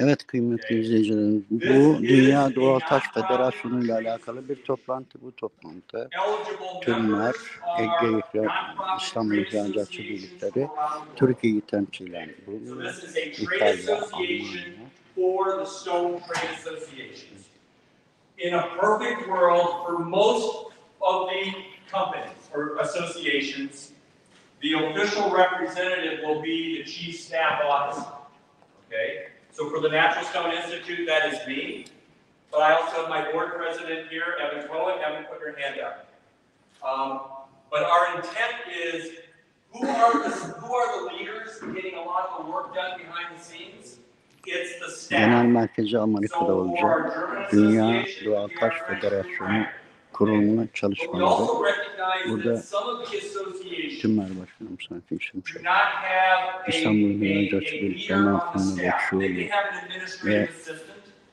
Evet kıymetli izleyicilerim, bu Dünya Doğal Taş Federasyonu ile alakalı bir toplantı. Bu toplantı Tümmer, İstanbul İhracatçı Birlikleri, Türkiye'yi temsilen bulunuyor. İtalya, Almanya. In a perfect world, for most of the companies or associations, the official representative will be the chief staff officer. Okay? So for the Natural Stone Institute, that is me. But I also have my board president here, Evan Cohen. Evan, put your hand up. But our intent is, who are the leaders getting a lot of the work done behind the scenes? It's the staff. Genel merkezi Amerika'da olacak. Dünya Doğal Taş Federasyonu kurulma çalışmaları. Burada Tümmer Başkanım sanki isim şey. İstanbul İhracatçı Birlikleri'nin altında bekçi ve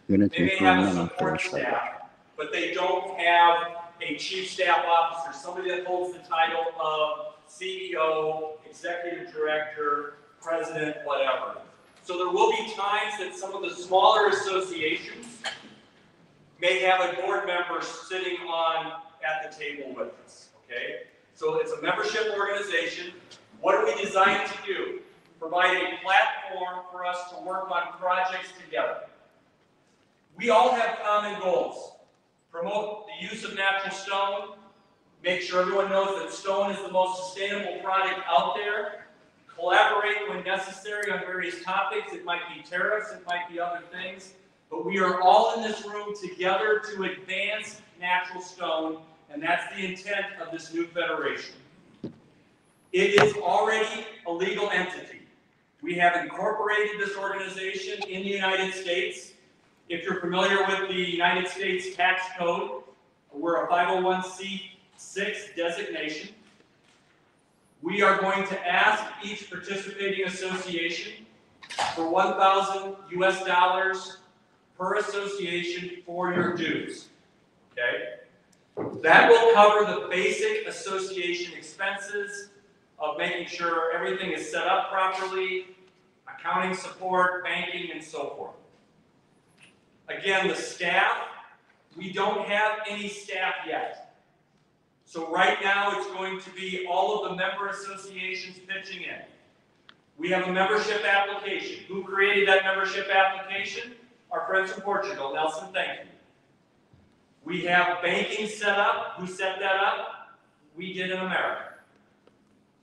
yönetim kurulundan arkadaşlar var. But they don't have a chief staff officer, somebody that holds the title of CEO, executive director, president, whatever. So there will be times that some of the smaller associations may have a board member sitting at the table with us, okay? So it's a membership organization. What are we designed to do? Provide a platform for us to work on projects together. We all have common goals. Promote the use of natural stone, make sure everyone knows that stone is the most sustainable product out there, collaborate when necessary on various topics. It might be tariffs, it might be other things, but we are all in this room together to advance natural stone, and that's the intent of this new federation. It is already a legal entity. We have incorporated this organization in the United States. If you're familiar with the United States tax code, we're a 501c6 designation. We are going to ask each participating association for $1,000 US per association for your dues. Okay? That will cover the basic association expenses of making sure everything is set up properly, accounting support, banking, and so forth. Again, the staff, we don't have any staff yet. So right now it's going to be all of the member associations pitching in. We have a membership application. Who created that membership application? Our friends from Portugal. Nelson, thank you. We have banking set up. Who set that up? We did in America.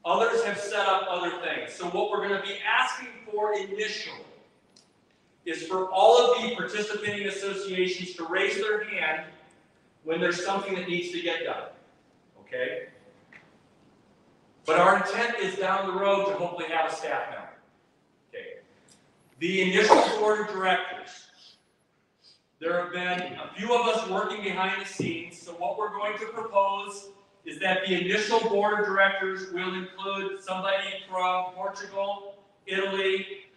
Others have set up other things. So what we're going to be asking for initially is for all of the participating associations to raise their hand when there's something that needs to get done. Okay? But our intent is down the road to hopefully have a staff member. Okay? The initial board of directors, there have been a few of us working behind the scenes, so what we're going to propose is that the initial board of directors will include somebody from Portugal, Italy,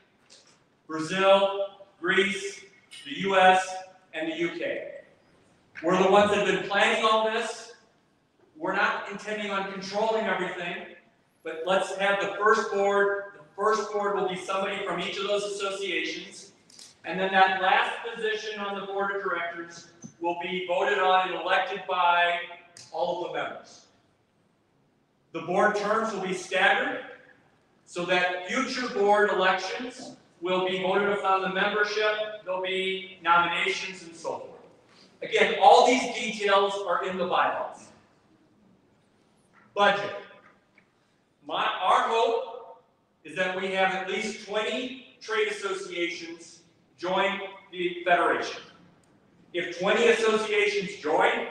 Brazil, Greece, the US, and the UK. We're the ones that have been planning all this. We're not intending on controlling everything, but let's have the first board. The first board will be somebody from each of those associations, and then that last position on the board of directors will be voted on and elected by all of the members. The board terms will be staggered so that future board elections will be voted upon the membership, there'll be nominations and so forth. Again, all these details are in the bylaws. Budget. Our hope is that we have at least 20 trade associations join the Federation. If 20 associations join,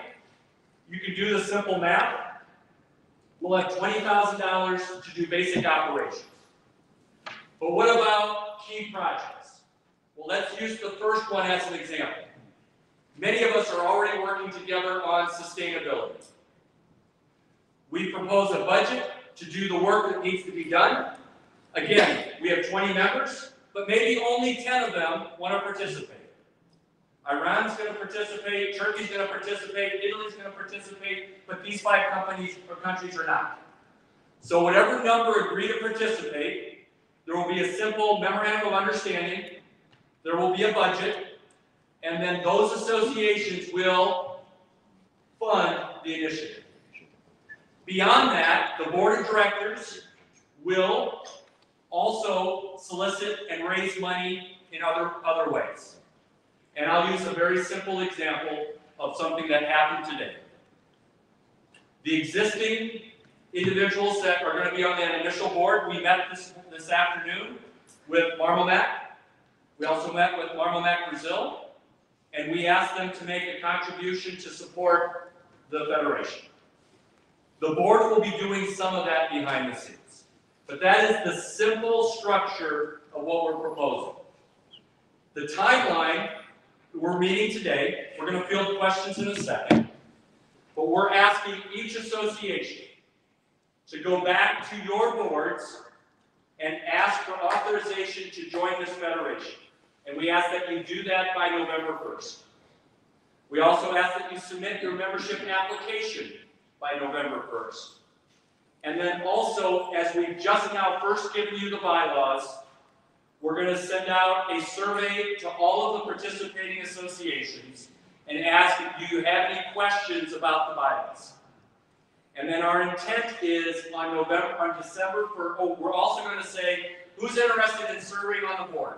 you can do the simple math. We'll have $20,000 to do basic operations. But what about key projects? Well, let's use the first one as an example. Many of us are already working together on sustainability. We propose a budget to do the work that needs to be done. Again, we have 20 members, but maybe only 10 of them want to participate. Iran's going to participate, Turkey's going to participate, Italy's going to participate, but these 5 companies or countries are not. So whatever number agree to participate, there will be a simple memorandum of understanding there will be a budget, and then those associations will fund the initiative. Beyond that, the board of directors will also solicit and raise money in other ways. And I'll use a very simple example of something that happened today. The existing individuals that are going to be on that initial board, we met this afternoon with Marmomac. We also met with Marmomac Brazil, and we asked them to make a contribution to support the Federation. The board will be doing some of that behind the scenes. But that is the simple structure of what we're proposing. The timeline, we're meeting today, we're going to field questions in a second, but we're asking each association to go back to your boards and ask for authorization to join this federation. And we ask that you do that by November 1st. We also ask that you submit your membership application by November 1st. And then also, as we've just now first given you the bylaws, we're going to send out a survey to all of the participating associations and ask if you have any questions about the bylaws. And then our intent is on December 1st, we're also going to say who's interested in serving on the board.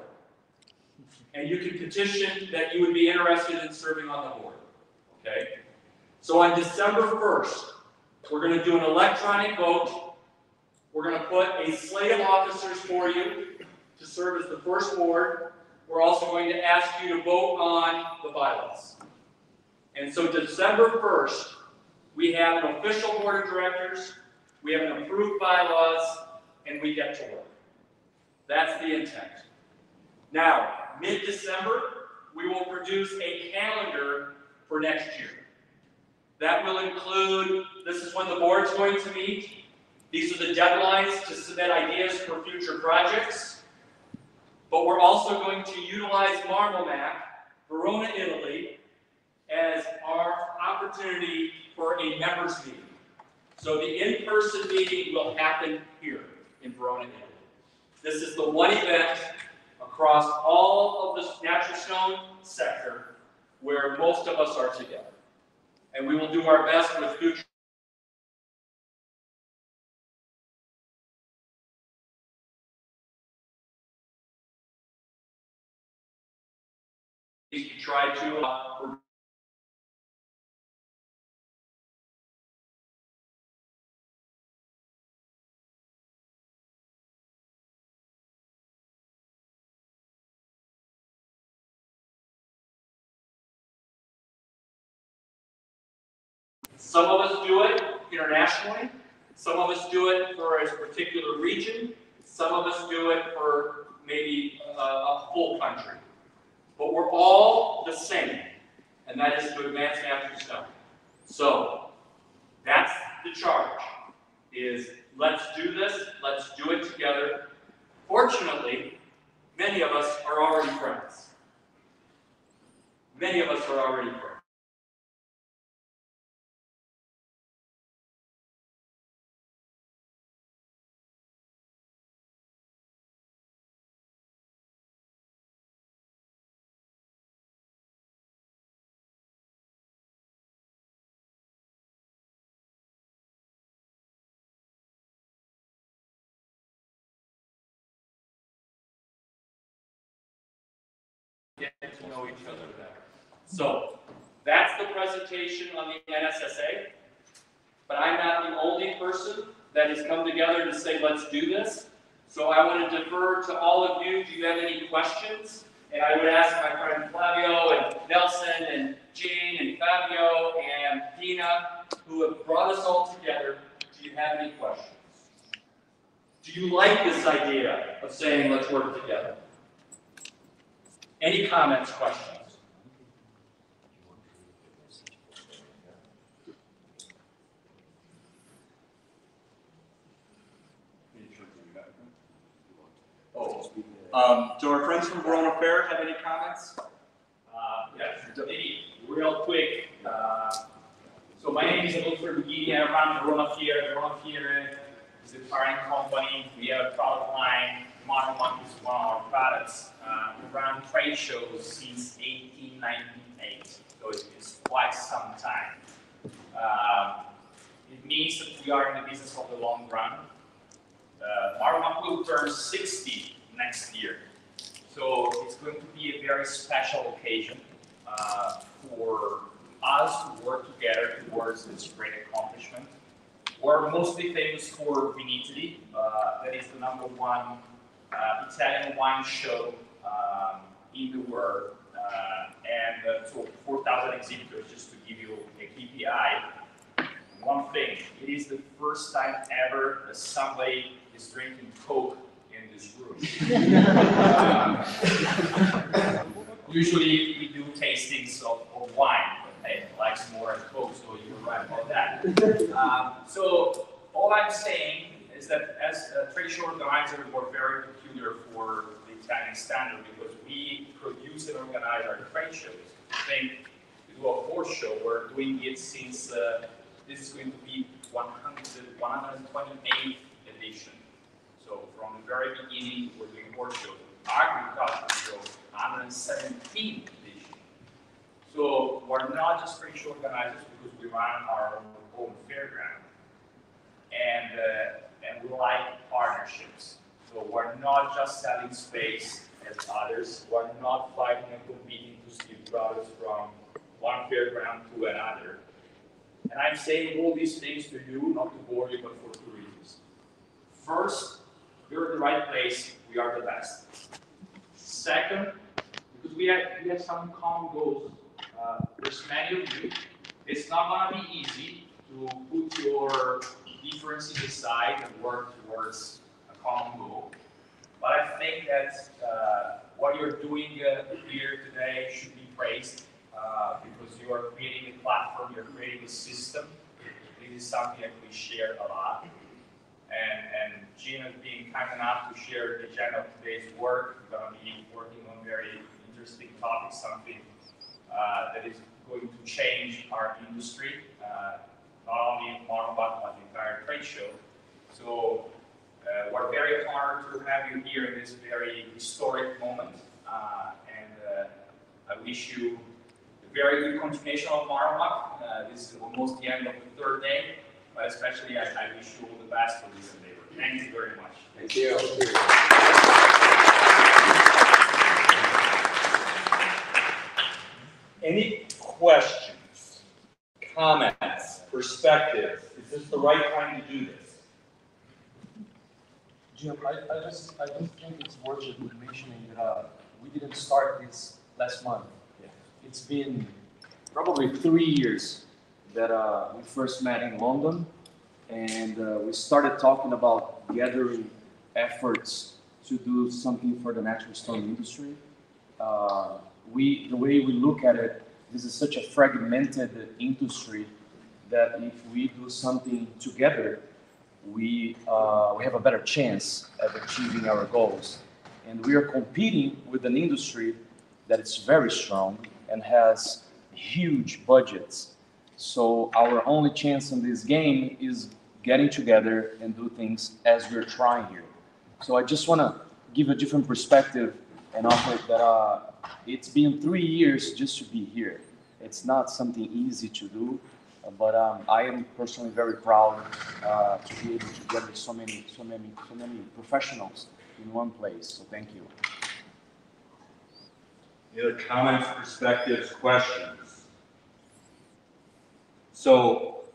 And you can petition that you would be interested in serving on the board. Okay? So on December 1st, we're going to do an electronic vote. We're going to put a slate of officers for you to serve as the first board. We're also going to ask you to vote on the bylaws. And so December 1st, we have an official board of directors, we have an approved bylaws, and we get to work. That's the intent. Now, mid-December, we will produce a calendar for next year. That will include, this is when the board's going to meet. These are the deadlines to submit ideas for future projects. But we're also going to utilize Marmomac, Verona, Italy, as our opportunity for a members meeting. So the in-person meeting will happen here in Verona, Italy. This is the one event across all of the natural stone sector where most of us are together. And we will do our best with future to try to some of us do it internationally, some of us do it for a particular region, some of us do it for maybe a full country. But we're all the same, and that is to advance natural stone. So that's the charge, is let's do this, let's do it together. Fortunately, many of us are already friends. Many of us are already friends. Get to know each other better. So that's the presentation on the NSSA, but I'm not the only person that has come together to say let's do this. So I want to defer to all of you. Do you have any questions? And I would ask my friend Flavio and Nelson and Jane and Fabio and Dina, who have brought us all together, do you have any questions? Do you like this idea of saying let's work together? Any comments, questions? Do our friends from Verona Fair have any comments? Yes, maybe real quick. So my name is Adolfo Bugini. I'm from Verona Fair. Verona Fair is the parent company. We have a product line. Marmomac is one of our products. We run trade shows since 1898, so it's quite some time. It means that we are in the business of the long run. Marmomac will turn 60 next year, so it's going to be a very special occasion for us to work together towards this great accomplishment. We're mostly famous for Vinitaly. That is the #1 Italian wine show in the world. And so 4,000 exhibitors, just to give you a KPI. One thing, it is the first time ever that somebody is drinking Coke in this room. Usually we do tastings of wine, but hey, likes more at Coke, so you're right about that. So all I'm saying is that as a trade show organizer, we're very peculiar for the Italian standard because we produce and organize our trade shows. I think we do a horse show. We're doing it since this is going to be 128th edition. So from the very beginning, we're doing horse shows. Agriculture show, 117th edition. So we're not just trade show organizers because we run our own fairground. And we like partnerships. So we're not just selling space as others. We're not fighting and competing to steal products from one fairground to another. And I'm saying all these things to you, not to bore you, but for two reasons. First, you're in the right place. We are the best. Second, because we have some common goals. There's many of you. It's not going to be easy to put your differences aside and work towards a common goal. But I think that what you're doing here today should be praised because you are creating a platform, you're creating a system. This is something that we share a lot. And Gina being kind enough to share the agenda of today's work. We're going to be working on very interesting topics, something that is going to change our industry. Not only Marmomac, but the entire trade show. So we're very honored to have you here in this very historic moment. And I wish you a very good continuation of Marmomac. This is almost the end of the third day, but especially I wish you all the best for this endeavor. Thank you very much. Thank you. Any questions, comments, perspectives? Is this the right time to do this? Jim, I just think it's worth mentioning that we didn't start this last month. Yeah. It's been probably 3 years that we first met in London, and we started talking about gathering efforts to do something for the natural stone industry. The way we look at it, this is such a fragmented industry that if we do something together, we have a better chance at achieving our goals. And we are competing with an industry that is very strong and has huge budgets. So our only chance in this game is getting together and do things as we're trying here. So I just want to give a different perspective and offer that it's been 3 years just to be here. It's not something easy to do, but I am personally very proud to be able to gather so many professionals in one place. So thank you. Any other comments, perspectives, questions? So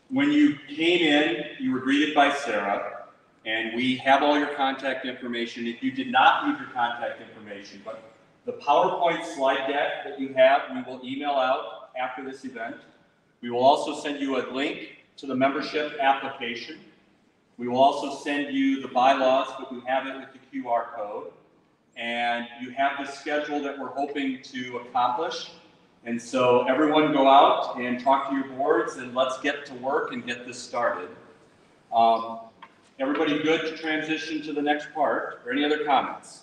when you came in, you were greeted by Sarah, and we have all your contact information. If you did not leave your contact information, but the PowerPoint slide deck that you have, we will email out after this event. We will also send you a link to the membership application. We will also send you the bylaws, but we have it with the QR code. And you have the schedule that we're hoping to accomplish. And so everyone go out and talk to your boards and let's get to work and get this started. Everybody good to transition to the next part? Or any other comments?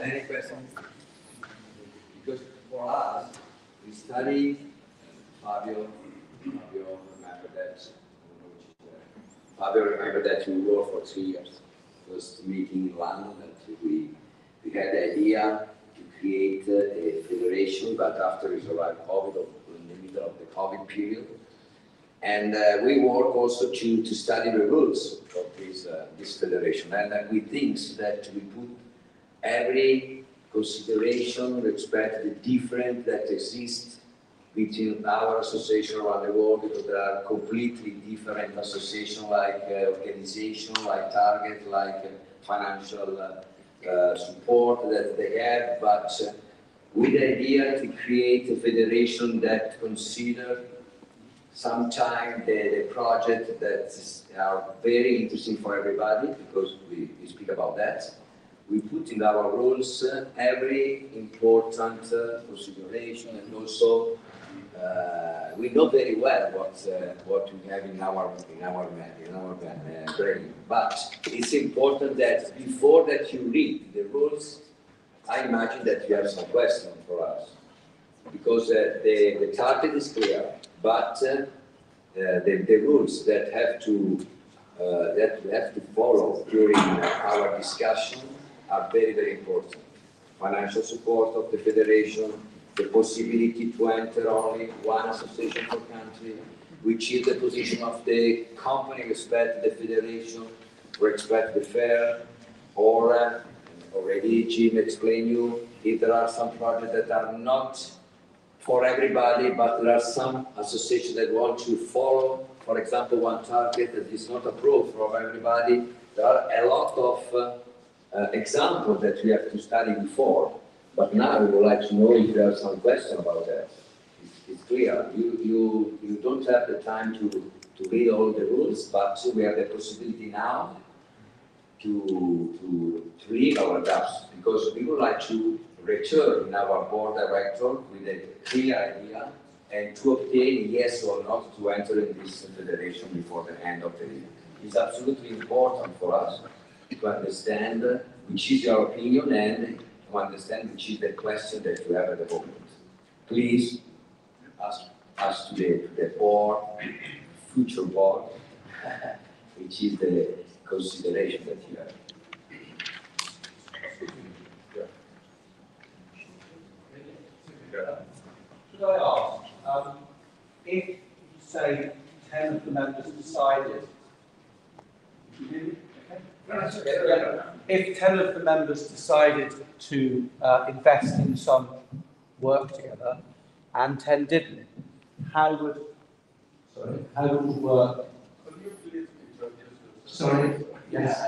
Any questions? for us, we studied Fabio remember that. Fabio remember that we worked for 3 years. First meeting in London, that we had the idea to create a federation, but after it arrived COVID, in the middle of the COVID period. And we work also to study the rules of this federation. And we think that we put every consideration, respect the difference that exists between our association around the world, because there are completely different associations, like organization, like target, like financial support that they have, but with the idea to create a federation that consider sometimes the project that are very interesting for everybody, because we speak about that. We put in our rules every important consideration, and also we know very well what we have in our brain. But it's important that before that you read the rules, I imagine that you have some questions for us, because the target is clear, but the rules that have to follow during our discussion are very, very important. Financial support of the federation, the possibility to enter only one association per country, which is the position of the company respect the federation, respect the fair, or already Jim explained you, if there are some projects that are not for everybody, but there are some associations that want to follow, for example, one target that is not approved for everybody. There are a lot of examples that we have to study before, but now we would like to know if there are some questions about that. It's clear, you don't have the time to read all the rules, but we have the possibility now to read our drafts, because we would like to return in our board director with a clear idea and to obtain yes or not to enter in this federation before the end of the year. It's absolutely important for us to understand which is your opinion and to understand which is the question that you have at the moment. Please ask to the board, future board, which is the consideration that you have. Should I ask, if, say, 10 of the members decided, if 10 of the members decided to invest in some work together and 10 didn't, how would it work? Sorry, yes.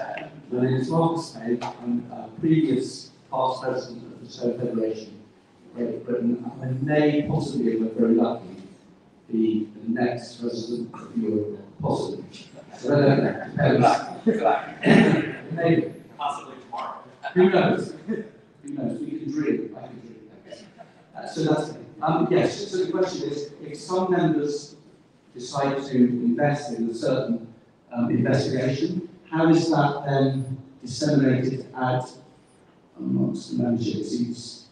My name is Mark Smith. I'm a previous past president of the Solar Federation of Great Britain. I may possibly, if we're very lucky, be the next president of Europe, possibly. So I don't know. Depends. Maybe. Possibly tomorrow. Who knows? Who knows? We can dream. I can dream. So that's yes. So the question is, if some members decide to invest in a certain investigation, how is that then disseminated out amongst the membership? It seems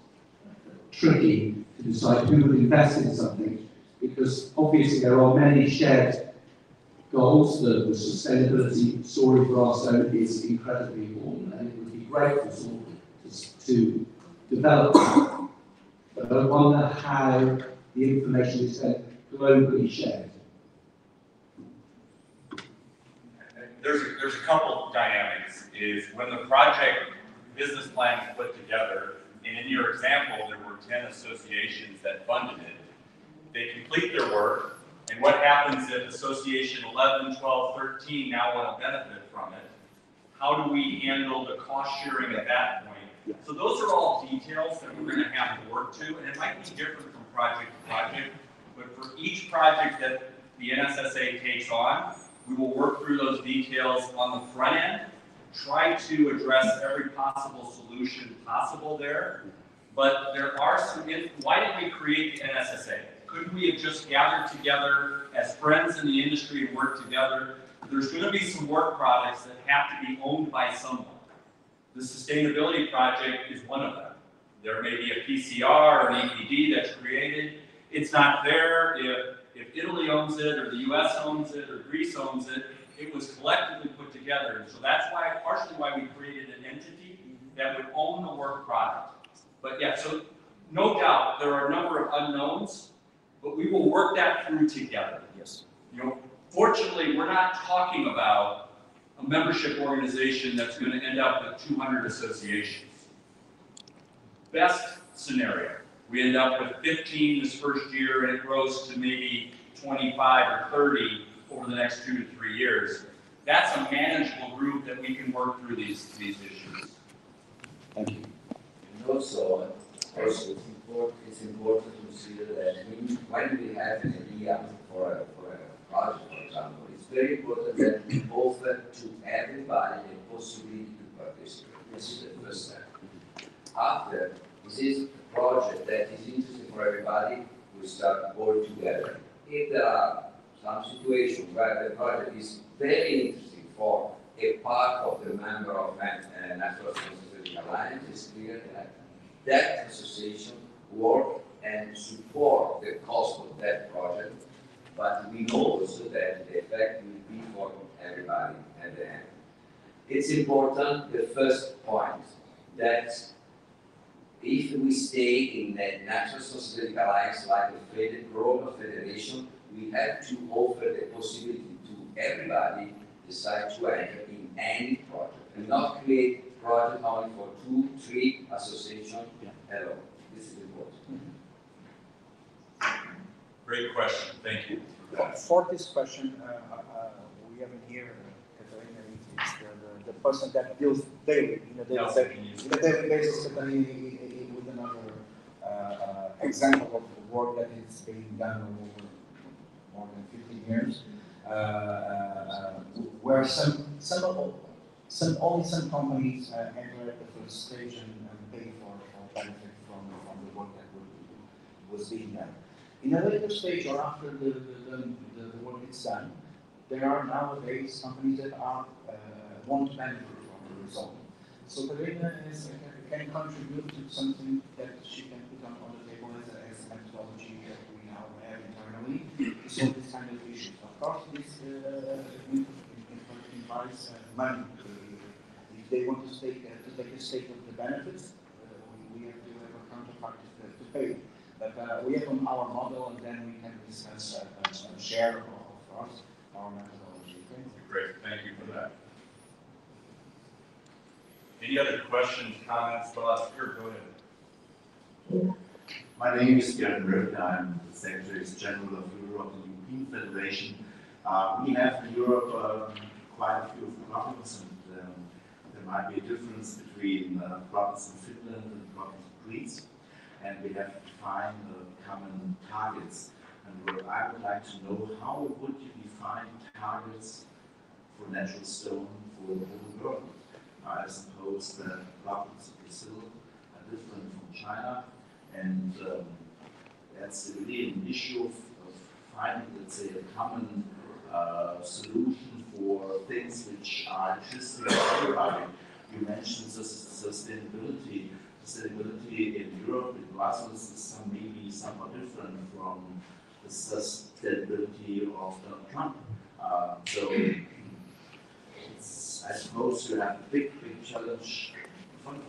tricky to decide who would invest in something, because obviously there are many shared goals. The sustainability story for our zone is incredibly important, and it would be great for us to develop that. But I wonder how the information is then globally shared. There's a couple of dynamics. Is when the project business plan is put together, and in your example, there were 10 associations that funded it. They complete their work, and what happens if association 11, 12, 13 now want to benefit from it? How do we handle the cost sharing at that point? So those are all details that we're going to have to work to, and it might be different from project to project, but for each project that the NSSA takes on, we will work through those details on the front end, try to address every possible solution possible there. But there are some, why did we create the NSSA? Couldn't we have just gathered together as friends in the industry and worked together? There's going to be some work products that have to be owned by someone. The sustainability project is one of them. There may be a PCR or an EPD that's created. It's not there if Italy owns it, or the US owns it, or Greece owns it. It was collectively put together. And so that's why, partially why we created an entity that would own the work product. But yeah, so no doubt there are a number of unknowns, but we will work that through together. Yes. You know, fortunately, we're not talking about a membership organization that's going to end up with 200 associations. Best scenario, we end up with 15 this first year, and it grows to maybe 25 or 30 over the next 2 to 3 years. That's a manageable group that we can work through these issues. Thank you. And also it's important to consider that when we have an idea for a project, for example, it's very important that we offer to everybody the possibility to participate. This is the first step. After, this is a project that is interesting for everybody, we start all together. If there are some situations where the project is very interesting for a part of the member of National Scientific Alliance, it's clear that that association work and support the cost of that project, but we know also that the effect will be for everybody at the end. It's important, the first point, that if we stay in the National Scientific Alliance like the global federation, we have to offer the possibility to everybody decide to enter in any project and not create project only for 2, 3 associations alone. This is important. Great question. Thank you. For this question, we have in here, Katarina, it's the person that deals daily, in a daily basis, with another example of the work that is being done over more than 15 years, where only some companies enter at the first stage and pay for benefit from the work that was being done. In a later stage or after the work is done, there are nowadays companies that won't benefit from the result. So Katarina can contribute to something that she can put on the table as a methodology that we now have internally to solve this kind of issues. Of course, this implies money. If they want to take a stake of the benefits, we have to have a counterpart to pay. But we have our model, and then we can discuss a share of our methodology. Okay? Great, thank you for that. Any other questions, comments, thoughts? Here, go ahead. My name is Edin. I'm the Secretary General of Europe, the European Federation. We have in Europe quite a few problems, and there might be a difference between problems in Finland and problems in Greece. And we have to define common targets. And what I would like to know, how would you define targets for natural stone for the whole world? I suppose that problems in Brazil are different from China, and that's really an issue of finding, let's say, a common solution for things which are interesting to everybody. You mentioned sustainability. Sustainability in Europe, in Brussels, is maybe somewhat different from the sustainability of Donald Trump. So I suppose you have a big challenge in front of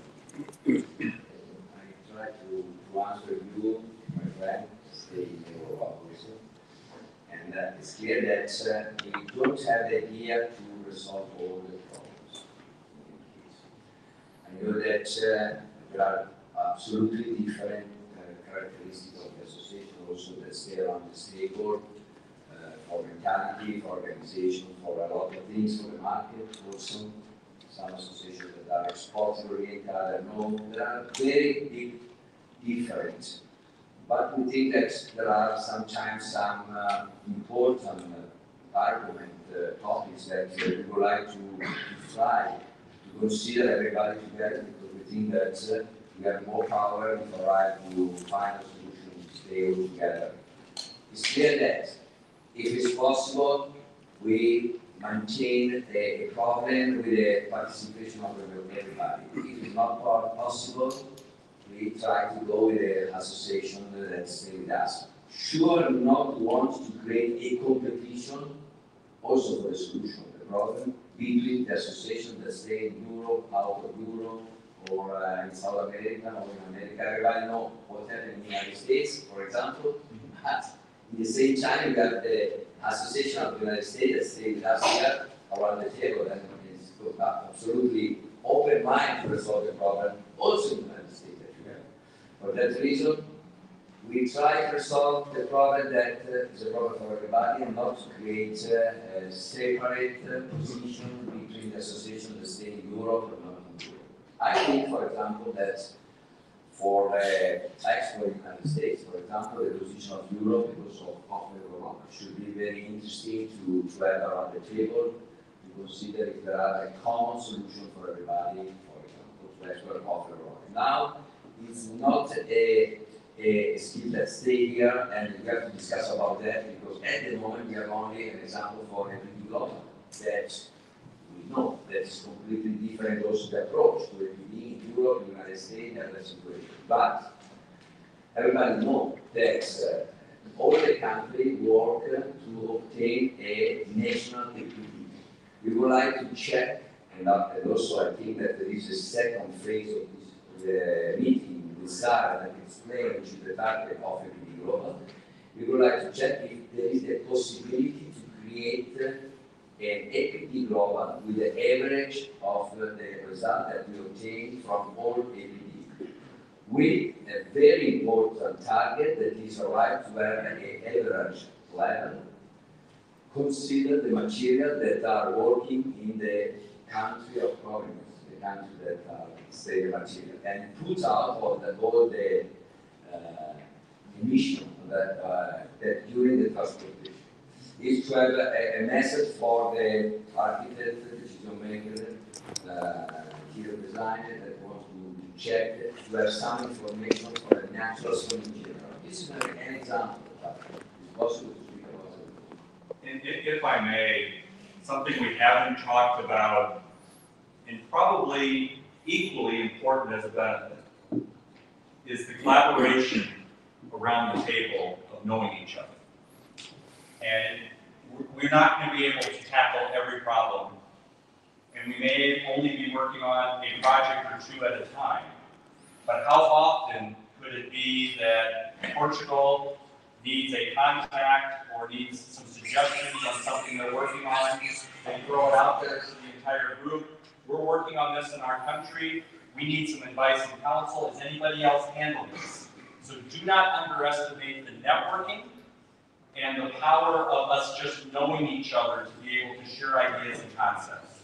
you. I try to answer you, my friend, stay in Europe also. And it's clear that we don't have the idea to resolve all the problems. I know that there are absolutely different characteristics of the association also that stay around the table for mentality, for organization, for a lot of things, for the market also. Some associations that are export oriented, others no. There are very big difference. But we think that there are sometimes some important argument topics that we would like to try to consider everybody together, because we think that we have more power if we arrive to find a solution to stay all together. It's clear that if it's possible, we maintain a problem with the participation of everybody. If it's not possible, we we try to go with an association that stays with us. Sure, not want to create a competition also for the solution of the problem between the association that stay in Europe, out of Europe, or in South America, or in America. Everybody know what happened in the United States, for example. But in the same time, we have the Association of the United States that stayed with us here around the table and is absolutely open mind to resolve the problem also in the United States. For that reason, we try to resolve the problem that is a problem for everybody and not to create a separate position between the association that stay in Europe and not in Europe. I think, for example, that for the export in the United States, for example, the position of Europe because of the Verona should be very interesting to have around the table to consider if there are a common solution for everybody, for example, to export of the Verona. Now, it's not a skill that stay here and we have to discuss about that because at the moment we have only an example for every global that we know that is completely different also the approach to everything in Europe, United States, and the situation. But everybody knows that all the countries work to obtain a national equity. We would like to check, and also I think that there is a second phase of this meeting with Sarah that explains which is the target of equity global. We would like to check if there is the possibility to create an equity global with the average of the result that we obtain from all equity, with a very important target that is right to have an average level. Consider the material that are working in the country of provenance, the country that stay the material, and put out all the emission that during the transportation. Is to have a message for the architect, the decision maker, interior designer that wants to check, to have some information for the natural stone in general. This is an example, but it's possible to speak about it. And if I may, something we haven't talked about, and probably equally important as a benefit, is the collaboration around the table of knowing each other. And we're not going to be able to tackle every problem. And we may only be working on a project or two at a time. But how often could it be that Portugal needs a contact or needs some suggestions on something they're working on? They throw it out there to the entire group. We're working on this in our country. We need some advice and counsel. Is anybody else handling this? So do not underestimate the networking and the power of us just knowing each other to be able to share ideas and concepts.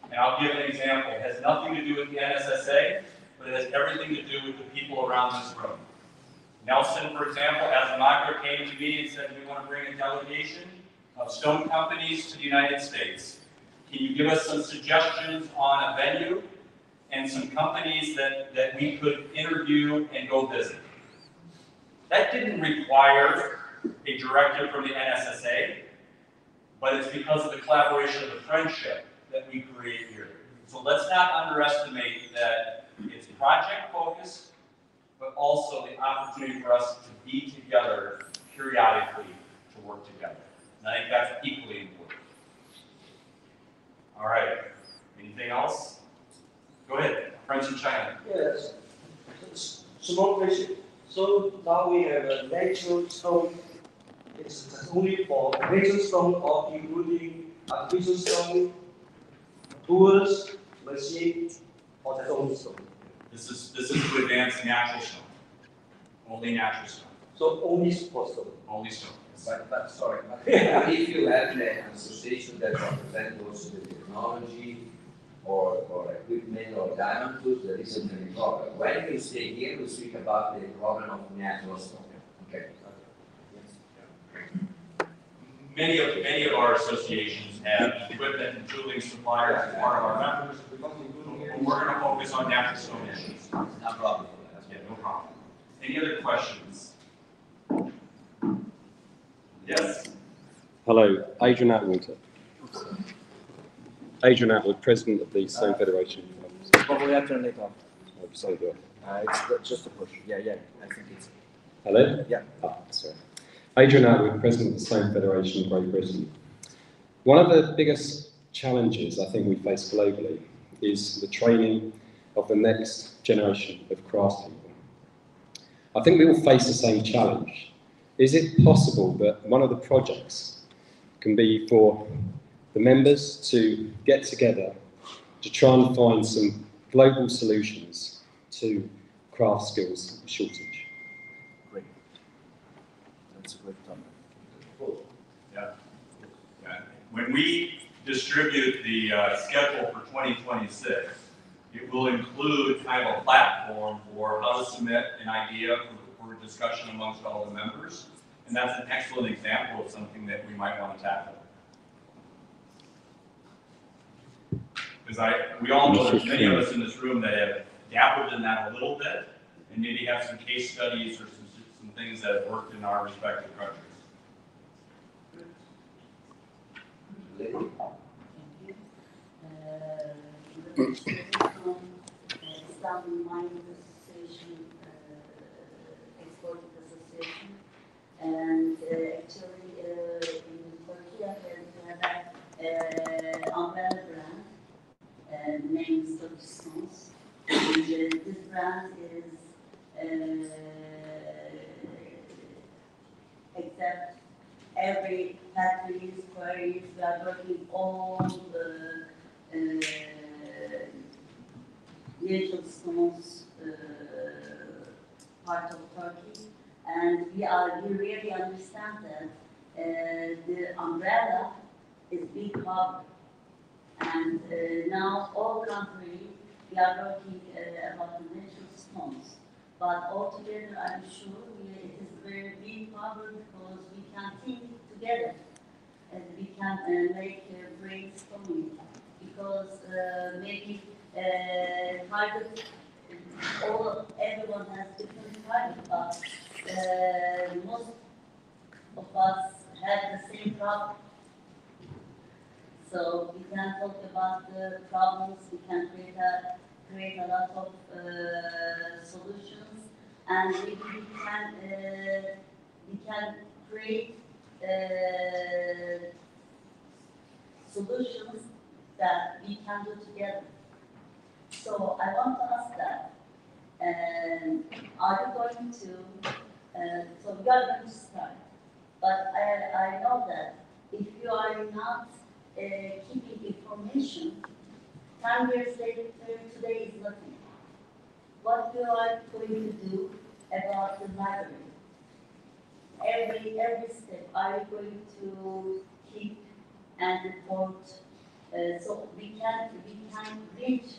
And I'll give an example. It has nothing to do with the NSSA, but it has everything to do with the people around this room. Nelson, for example, as Magra came to me and said, we want to bring a delegation of stone companies to the United States. Can you give us some suggestions on a venue and some companies that we could interview and go visit? That didn't require a directive from the NSSA, but it's because of the collaboration of the friendship that we create here. So let's not underestimate that it's project focused, but also the opportunity for us to be together periodically to work together. And I think that's equally important. All right, anything else? Go ahead, friends in China. Yes, small question. So now we have a natural stone. It's only for natural stone or including artificial stone, tools, machine, or that's only stone. This is to advance natural stone. Only natural stone. So only for stone. Only stone. But sorry, if you have an association that represents also the technology or equipment or diamond tools, there isn't any problem. When you stay here, we speak about the problem of natural stone. Okay. Many of our associations have equipment and tooling suppliers as part of our members. We're going to focus on natural stone issues. No problem. Yeah, no problem. Any other questions? Yes. Hello, Adrian Atwood. Adrian Atwood, President of the Stone Federation. Probably have to turn it off. signed it off. It's just a push. Yeah, I think it's. Hello? Yeah. Ah, sorry. Adrian Atwood, President of the Stone Federation of Great Britain. One of the biggest challenges I think we face globally is the training of the next generation of craftspeople. I think we all face the same challenge. Is it possible that one of the projects can be for the members to get together to try and find some global solutions to craft skills shortage? Great. That's a great comment. Yeah. When we distribute the schedule for 2026, it will include kind of a platform for how to submit an idea for discussion amongst all the members. And that's an excellent example of something that we might want to tackle. Because we all know there's many of us in this room that have dabbled in that a little bit, and maybe have some case studies or some things that have worked in our respective countries. İstanbul Mining Association, Exporting Association, and actually in Turkey we have an umbrella brand named Stones. This brand is except every factories, quarries, we are working all the natural stones part of Turkey, and we really understand that the umbrella is big hub, and now all countries we are working about the natural stones, but altogether I'm sure it is very big problem because we can think together and we can make brainstorming, because maybe target, everyone has different targets, but most of us have the same problem. So we can talk about the problems, we can create a lot of solutions, and maybe we can create solutions that we can do together. So I want to ask that, are you going to, so we are going to start, but I know that if you are not keeping information, 10 years later today is nothing. What you are going to do about the library? Every step, are you going to keep and report so we can reach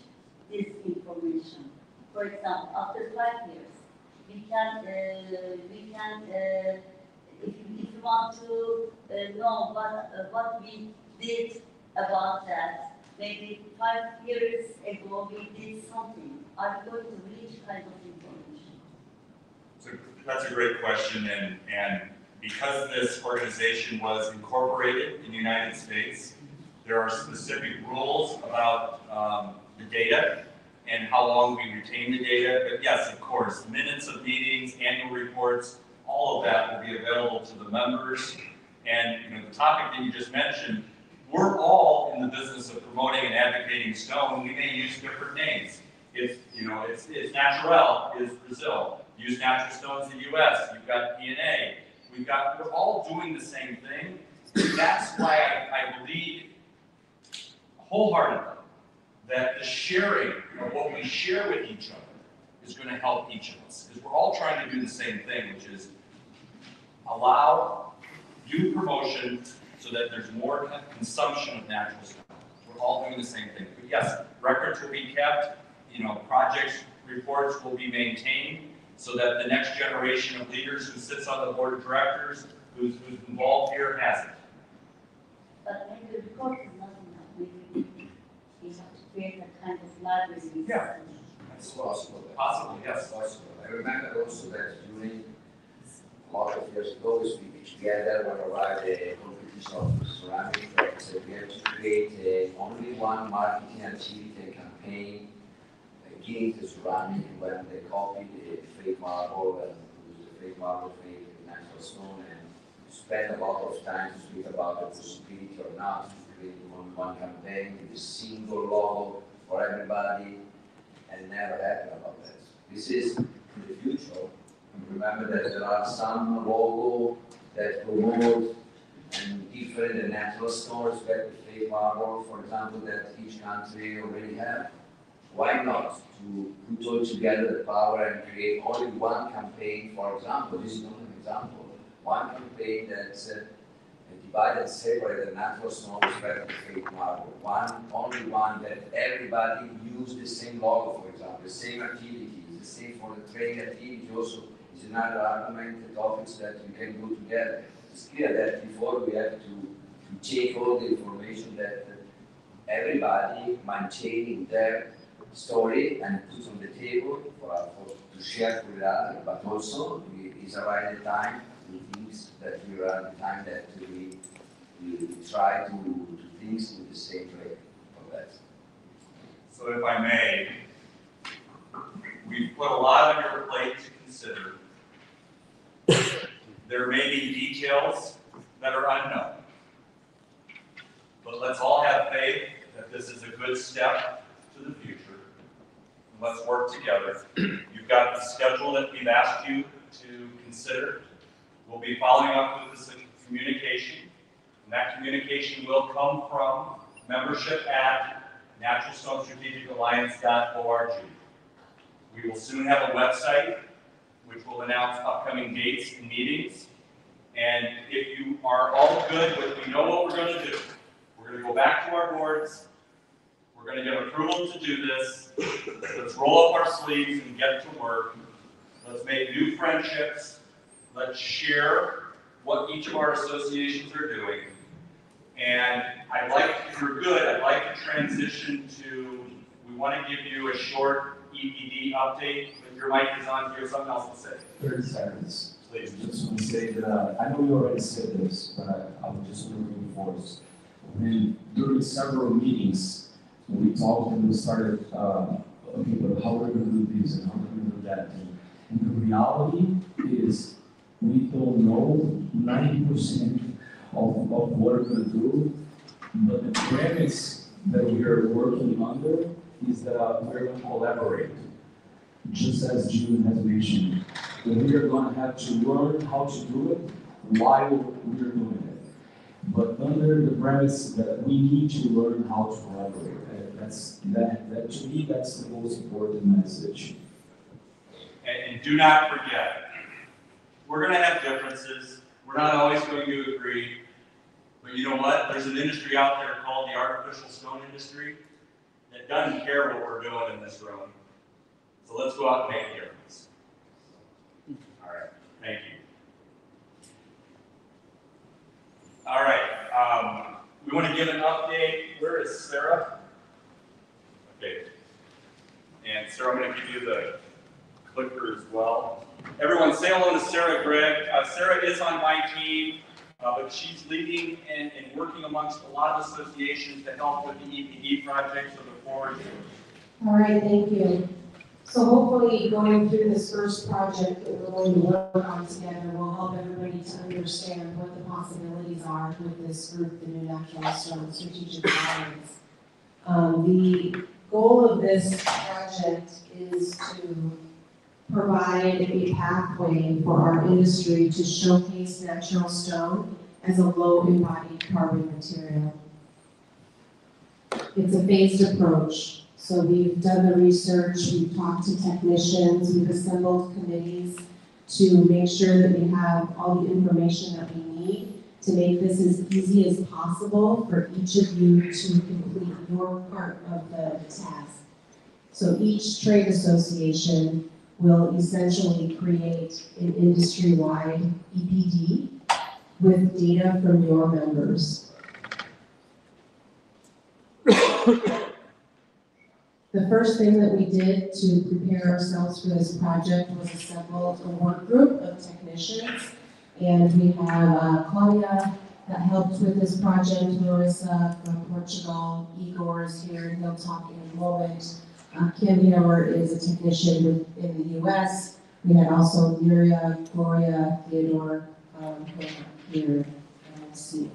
this information? For example, after 5 years, we can if you want to know what we did about that, maybe 5 years ago we did something. Are we going to reach kind of information? So that's a great question, and because this organization was incorporated in the United States, there are specific rules about the data and how long we retain the data. But yes, of course, minutes of meetings, annual reports, all of that will be available to the members. And the topic that you just mentioned, we're all in the business of promoting and advocating stone. We may use different names. It's Natural is Brazil. Use natural stones in the US. You've got DNA. We're all doing the same thing. That's why I believe wholeheartedly that the sharing of what we share with each other is going to help each of us. Because we're all trying to do the same thing, which is allow due promotion so that there's more consumption of natural stones. We're all doing the same thing. But yes, records will be kept, projects, reports will be maintained so that the next generation of leaders who sits on the board of directors, who's involved here, has it. But maybe the report is not enough. Maybe we have to create a kind of library. Yeah. It's possible. Possible, yes. Possible. I remember also that during a lot of years ago, we speak together when arrived a competition of ceramic that we had to create only one marketing activity and campaign gate is running, when they copy the fake marble and use the fake marble, fake natural stone, and spend a lot of time to speak about the possibility or not to create one campaign with a single logo for everybody, and never happen about that. This is in the future. Remember that there are some logo that promote and different and natural stores that the fake marble, for example, that each country already have. Why not to put all together the power and create only one campaign, for example, this is not an example, one campaign that divide and separate the natural stone respect to fake marble. Only one that everybody use the same logo, for example, the same activities, the same for the trade activity also is another argument, the topics that we can go together. It's clear that before we have to check all the information that everybody maintaining their story and put on the table to share with others, but also it's around the time that we run the time that we try to do things in the same way of that. So if I may, we've put a lot on your plate to consider. There may be details that are unknown, but let's all have faith that this is a good step to the future. Let's work together. You've got the schedule that we've asked you to consider. We'll be following up with this communication, and that communication will come from membership at naturalstonestrategic.alliance.org. We will soon have a website which will announce upcoming dates and meetings. And if you are all good with, we know what we're going to do. We're going to go back to our boards. We're going to get approval to do this. Let's roll up our sleeves and get to work. Let's make new friendships. Let's share what each of our associations are doing. And I'd like, if you're good, I'd like to transition to, we want to give you a short EPD update. If your mic is on, you have something else to say. 30 seconds. Please. I just want to say that I know you already said this, but I would just want to reinforce. When during several meetings, we talked and we started, okay, but how we're going to do this and how we're going to do that. And the reality is we don't know 90% of what we're going to do, but the premise that we are working under is that we're going to collaborate. Just as June has mentioned, that we are going to have to learn how to do it while we're doing it. But under the premise that we need to learn how to collaborate. That to me, that's the most important message. And do not forget, we're going to have differences. We're not always going to agree. But you know what? There's an industry out there called the artificial stone industry that doesn't care what we're doing in this room. So let's go out and make a difference. All right. Thank you. All right. We want to give an update. Where is Sarah? Okay. And Sarah, I'm going to give you the clicker as well. Everyone say hello to Sarah Gregg. Sarah is on my team, but she's leading and working amongst a lot of associations to help with the EPD project. So the floor is yours. All right, thank you. So hopefully going through this first project that we're going to work on together will help everybody to understand what the possibilities are with this group, the New Natural Stone Strategic Alliance. The goal of this project is to provide a pathway for our industry to showcase natural stone as a low-embodied carbon material. It's a phased approach. So we've done the research, we've talked to technicians, we've assembled committees to make sure that we have all the information that we need to make this as easy as possible for each of you to complete your part of the task. So each trade association will essentially create an industry-wide EPD with data from your members. The first thing that we did to prepare ourselves for this project was assemble a work group of technicians. And we have Claudia that helped with this project, Marissa from Portugal, Igor is here, and he'll talk in a moment. Kim Hauer is a technician in the US. We had also Nuria, Gloria, Theodore here see.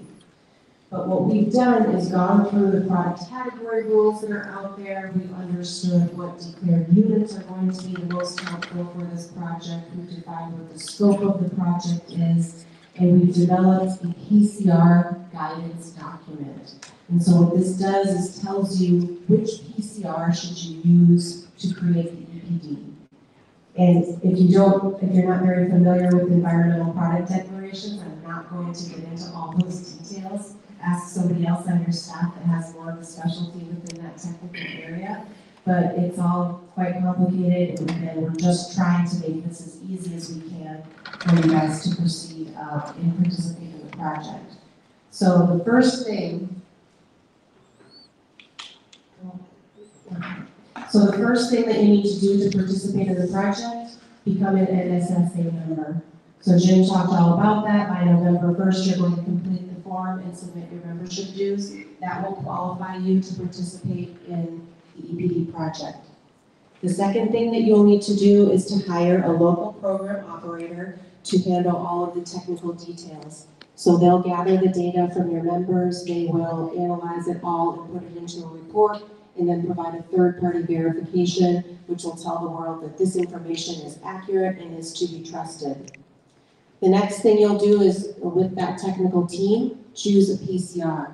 But what we've done is gone through the product category rules that are out there. We've understood what declared units are going to be the most helpful for this project. We've defined what the scope of the project is, and we've developed a PCR guidance document. And so what this does is tells you which PCR should you use to create the EPD. And if you're not very familiar with environmental product declarations, I'm not going to get into all those details. Ask somebody else on your staff that has more of a specialty within that technical area. But it's all quite complicated, and we're just trying to make this as easy as we can for you guys to proceed and participate in the project. So the first thing that you need to do to participate in the project, become an NSSA member. So Jim talked all about that. By November 1st, you're going to complete the form and submit your membership dues. That will qualify you to participate in the EPD project. The second thing that you'll need to do is to hire a local program operator to handle all of the technical details. So they'll gather the data from your members, they will analyze it all and put it into a report, and then provide a third-party verification, which will tell the world that this information is accurate and is to be trusted. The next thing you'll do is, with that technical team, choose a PCR.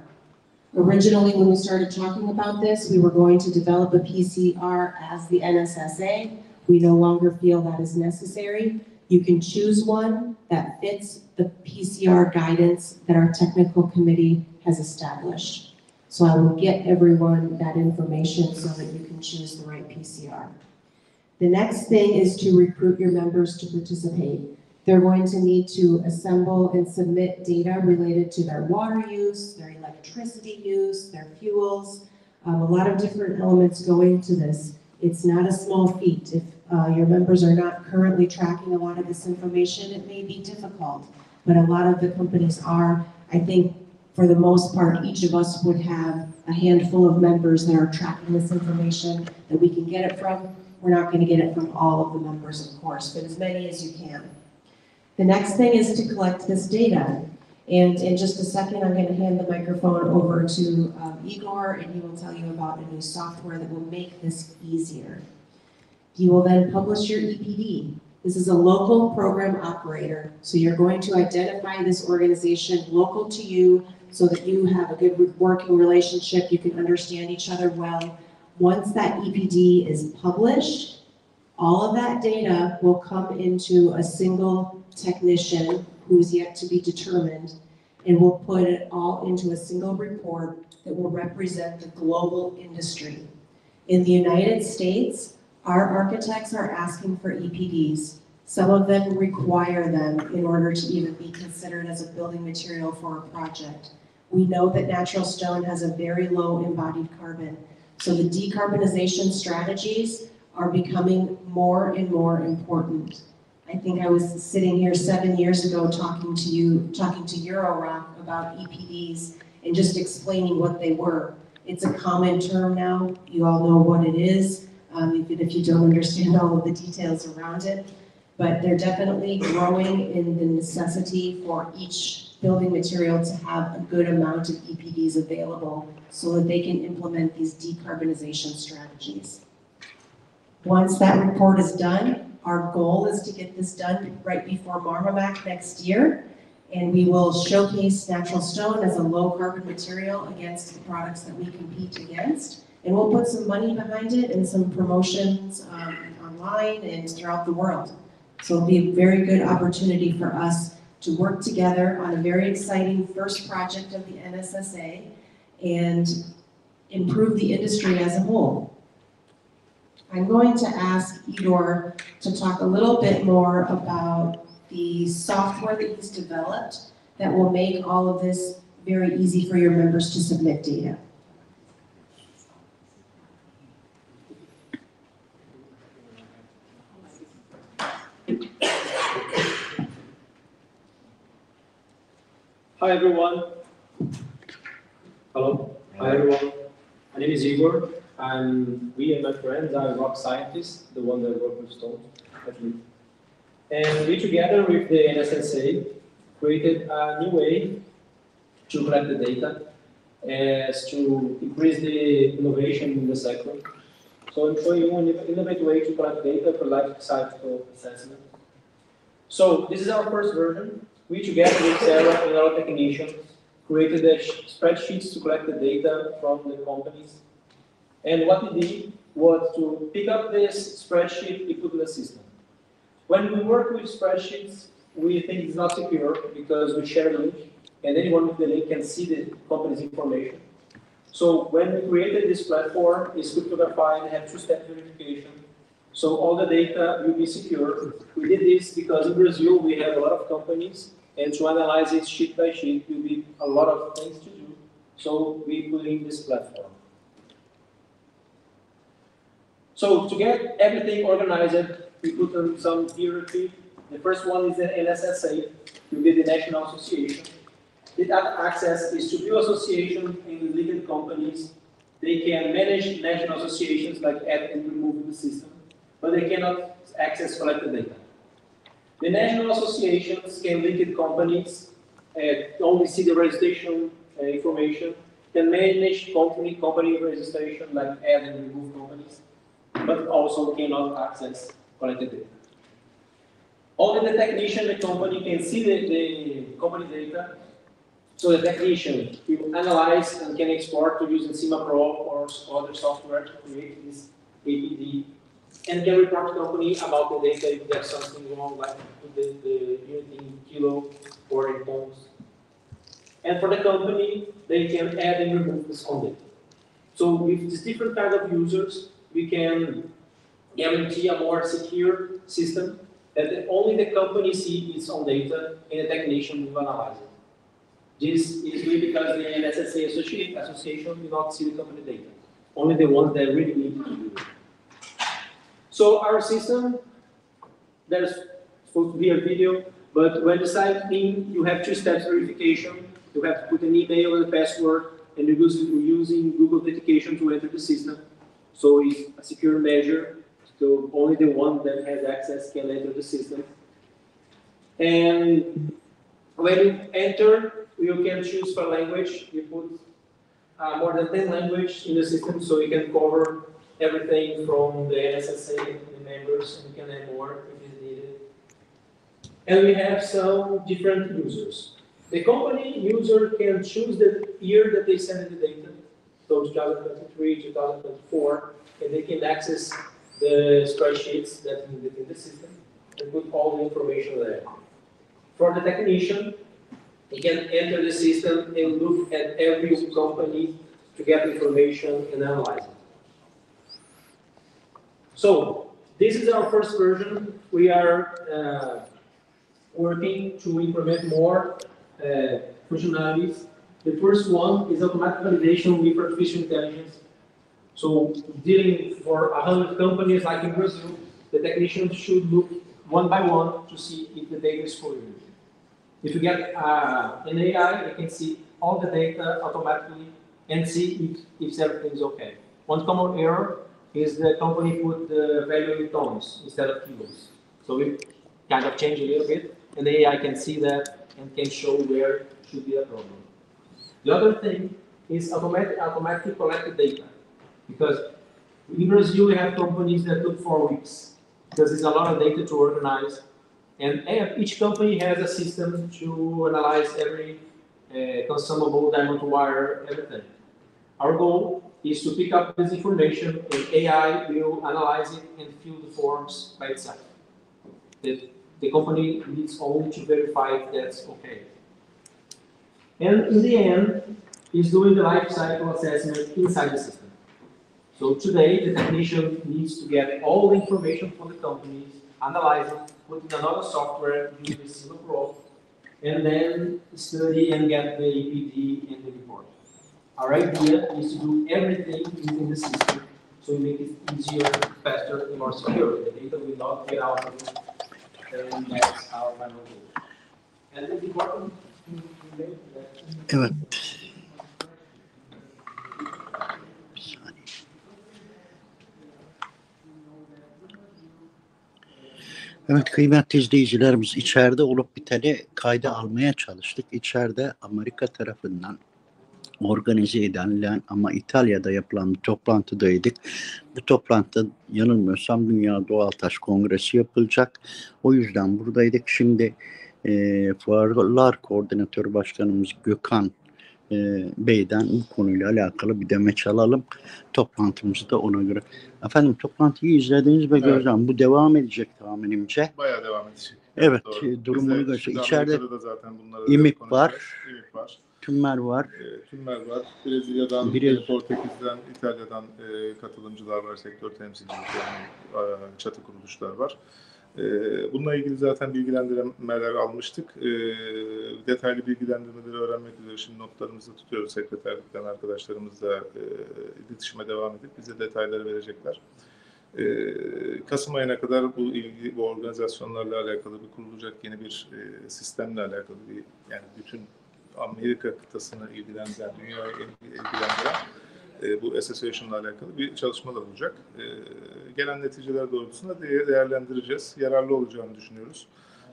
Originally, when we started talking about this, we were going to develop a PCR as the NSSA. We no longer feel that is necessary. You can choose one that fits the PCR guidance that our technical committee has established. So I will get everyone that information so that you can choose the right PCR. The next thing is to recruit your members to participate. They're going to need to assemble and submit data related to their water use, their electricity use, their fuels, a lot of different elements go into this. It's not a small feat. If your members are not currently tracking a lot of this information, it may be difficult, but a lot of the companies are. I think for the most part, each of us would have a handful of members that are tracking this information that we can get it from. We're not going to get it from all of the members, of course, but as many as you can. The next thing is to collect this data. And in just a second, I'm going to hand the microphone over to Igor, and he will tell you about a new software that will make this easier. You will then publish your EPD. This is a local program operator, so you're going to identify this organization local to you so that you have a good working relationship, you can understand each other well. Once that EPD is published, all of that data will come into a single technician who's yet to be determined, and we'll put it all into a single report that will represent the global industry. In the United States, our architects are asking for EPDs. Some of them require them in order to even be considered as a building material for a project. We know that natural stone has a very low embodied carbon, so the decarbonization strategies are becoming more and more important. I think I was sitting here 7 years ago talking to Eurorock about EPDs and just explaining what they were. It's a common term now. You all know what it is, even if you don't understand all of the details around it. But they're definitely growing in the necessity for each building material to have a good amount of EPDs available so that they can implement these decarbonization strategies. Once that report is done, our goal is to get this done right before Marmomac next year, and we will showcase natural stone as a low carbon material against the products that we compete against, and we'll put some money behind it and some promotions online and throughout the world. So it'll be a very good opportunity for us to work together on a very exciting first project of the NSSA and improve the industry as a whole. I'm going to ask Igor to talk a little bit more about the software that he's developed that will make all of this very easy for your members to submit data. Hi everyone. Hello. Hi everyone. My name is Igor. We and my friends are rock scientists, the one that work with stones, at least. And we together with the NSSA created a new way to collect the data as to increase the innovation in the sector. So I'm showing you an innovative way to collect data for life cycle assessment. So this is our first version. We together with Sarah and our technicians created the spreadsheets to collect the data from the companies. And what we did was to pick up this spreadsheet we put in the system. When we work with spreadsheets, we think it's not secure because we share a link, and anyone with the link can see the company's information. So when we created this platform, it's cryptographied and have two-step verification. So all the data will be secure. We did this because in Brazil we have a lot of companies, and to analyze it sheet by sheet will be a lot of things to do. So we put in this platform. So to get everything organized, we put on some hierarchy. The first one is the NSSA, to be the National Association. The access is to new associations in linked companies. They can manage national associations like add and remove the system, but they cannot access collected data. The national associations can link companies, only see the registration information, can manage company registration like add and remove companies, but also cannot access collected data. Only the technician, the company, can see the company data. So the technician will analyze and can export to use Encima Pro or other software to create this APD, and can report to the company about the data if there's something wrong, like the unit in kilo or in tons. And for the company, they can add and remove this own data. So with this different kind of users, we can guarantee a more secure system that only the company sees its own data and the technician will analyze it. This is really because the NSSA association will not see the company data, only the ones that really need to do it. So our system, there's supposed to be a video, but when you sign in, you have two steps verification. You have to put an email and a password, and you're using Google Authentication to enter the system. So it's a secure measure, so only the one that has access can enter the system. And when you enter, you can choose for language. You put more than 10 languages in the system, so you can cover everything from the NSSA, the members, and you can add more if it's needed. And we have some different users. The company user can choose the year that they send the data, so 2023, 2024, and they can access the spreadsheets that are in the system and put all the information there. For the technician, he can enter the system and look at every company to get information and analyze it. So this is our first version. We are working to implement more functionalities. The first one is automatic validation with artificial intelligence. So dealing for 100 companies like in Brazil, the technician should look one by one to see if the data is correct. If you get an AI, you can see all the data automatically and see if everything is okay. One common error is the company put the value in tons instead of kilos. So we kind of change a little bit, and the AI can see that and can show where should be a problem. The other thing is automatically collected data. Because in Brazil, we have companies that took 4 weeks, because there's a lot of data to organize. And each company has a system to analyze every consumable, diamond wire, everything. Our goal is to pick up this information, and AI will analyze it and fill the forms by itself. The company needs only to verify if that's okay. And in the end, is doing the life cycle assessment inside the system. So today, the technician needs to get all the information from the companies, analyze it, put in another software, use the single pro, and then study and get the EPD and the report. Our idea is to do everything in the system, so we make it easier, faster, and more secure. The data will not get out of it, and that's our final goal. And it's important to make that. Evet. Evet kıymetli izleyicilerimiz, içeride olup biteni kayda almaya çalıştık. İçeride Amerika tarafından organize edilen ama İtalya'da yapılan bir toplantıdaydık. Bu toplantı yanılmıyorsam Dünya Doğal Taş Kongresi yapılacak. O yüzden buradaydık. Şimdi Fuarlar Koordinatörü Başkanımız Gökhan Bey'den bu konuyla alakalı bir demeç alalım. Toplantımızı da ona göre. Efendim toplantıyı izlediniz ve gözlem. Bu devam edecek tahminimce. Bayağı devam edecek. Evet, doğru. durumunu gösteriyor. İçeride Amerika'da da zaten bunları İmik var. İmik var. Tümmer var. Tümmer var. Brezilya'dan, Portekiz'den, İtalya'dan katılımcılar var. Sektör temsilcileri, çatı kuruluşlar var. Bununla ilgili zaten bilgilendirmeler almıştık. Detaylı bilgilendirmeleri öğrenmek üzere şimdi notlarımızı tutuyoruz. Sekreterlikten arkadaşlarımızla iletişime devam edip bize detayları verecekler. Kasım ayına kadar bu organizasyonlarla alakalı kurulacak yeni bir sistemle alakalı yani bütün Amerika kıtasını ilgilendiren, dünyayı ilgilendiren bu association'la alakalı bir çalışmalar olacak. Gelen neticeler doğrultusunda değerlendireceğiz. Yararlı olacağını düşünüyoruz.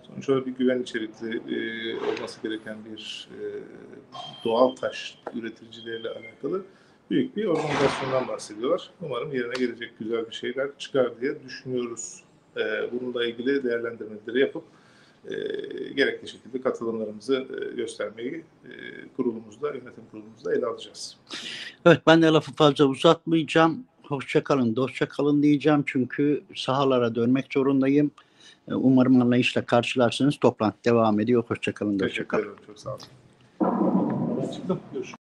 Sonuç olarak bir güven içerikli olması gereken bir doğal taş üreticileriyle alakalı büyük bir organizasyondan bahsediyorlar. Umarım yerine gelecek güzel bir şeyler çıkar diye düşünüyoruz. Bununla ilgili değerlendirmeleri yapıp gerekli şekilde katılımlarımızı göstermeyi yönetim kurulumuzda ele alacağız. Evet ben de lafı fazla uzatmayacağım. Hoşça kalın, dostça kalın diyeceğim çünkü sahalara dönmek zorundayım. Umarım anlayışla karşılarsınız. Toplantı devam ediyor. Hoşça kalın, dostça kalın. Teşekkür ederim. Çok sağ olun. Görüşürüz.